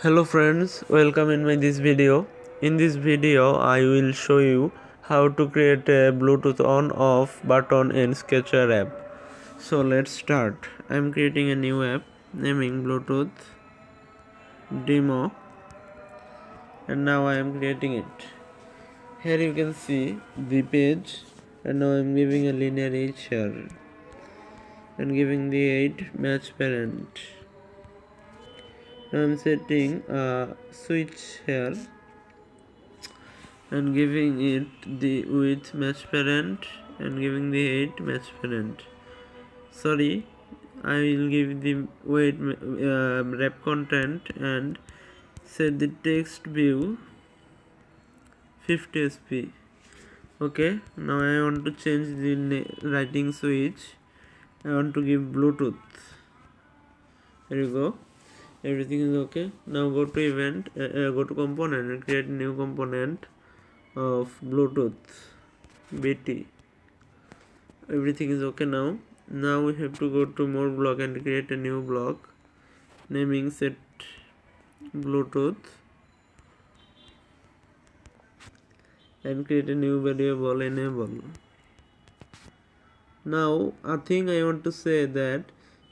Hello friends, welcome in this video. In this video I will show you how to create a Bluetooth on off button in Sketchware app. So let's start. I am creating a new app naming Bluetooth demo and now I am creating it. Here you can see the page and now I am giving a linear edge here and giving the 8 match parent. Now I am setting a switch here and giving it the width match parent and giving the height match parent. Sorry, I will give the weight wrap content and set the text view 50 sp. Okay, now I want to change the writing switch. I want to give Bluetooth. There you go. Everything is okay. Now go to event, go to component and create a new component of Bluetooth BT. Everything is okay now. Now we have to go to more block and create a new block naming set Bluetooth and create a new variable enable. Now a thing I want to say that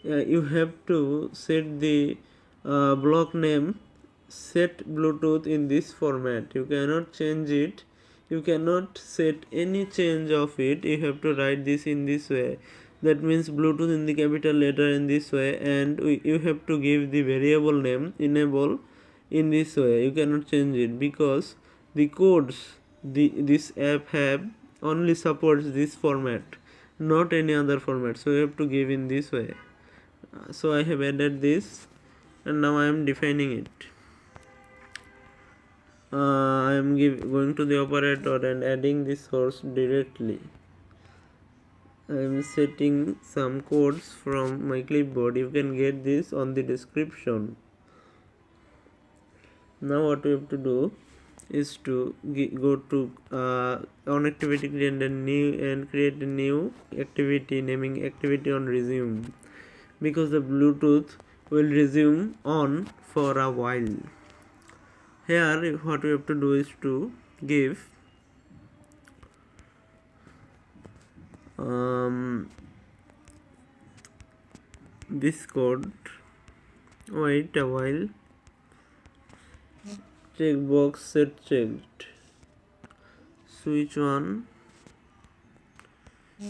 you have to set the block name set Bluetooth in this format. You cannot change it. You cannot set any change of it. You have to write this in this way. That means Bluetooth in the capital letter in this way, and you have to give the variable name enable in this way. You cannot change it because the codes this app have only supports this format, not any other format. So you have to give in this way. So I have added this and now I am defining it. I am going to the operator and adding the source directly. I am setting some codes from my clipboard. You can get this on the description. Now what we have to do is to go to on activity and create a new activity naming activity on resume, because the Bluetooth will resume on for a while. Here what we have to do is to give this code, wait a while, checkbox set checked, switch on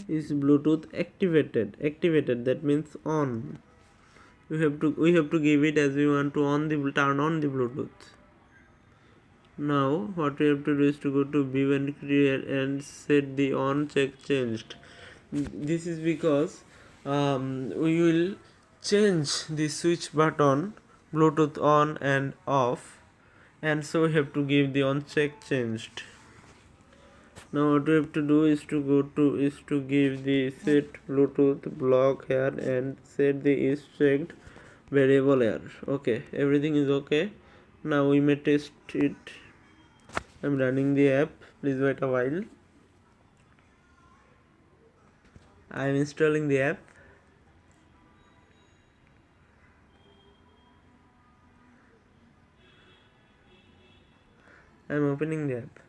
is Bluetooth activated, that means on. We have to give it as we want to turn on the Bluetooth. Now what we have to do is to go to view and create and set the on check changed. This is because we will change the switch button Bluetooth on and off, and so we have to give the on check changed. Now what we have to do is to give the set Bluetooth block here and set the is checked variable here. Okay, everything is okay. Now we may test it. I'm running the app. Please wait a while. I'm installing the app. I'm opening the app.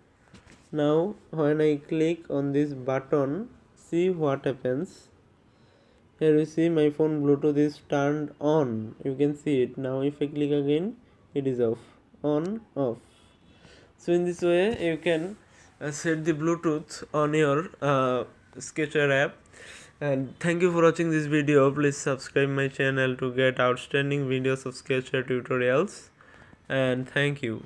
Now when I click on this button, see what happens. Here you see my phone Bluetooth is turned on. You can see it. Now if I click again, it is off. On, off. So in this way you can set the Bluetooth on your Sketchware app. And thank you for watching this video. Please subscribe my channel to get outstanding videos of Sketchware tutorials. And thank you.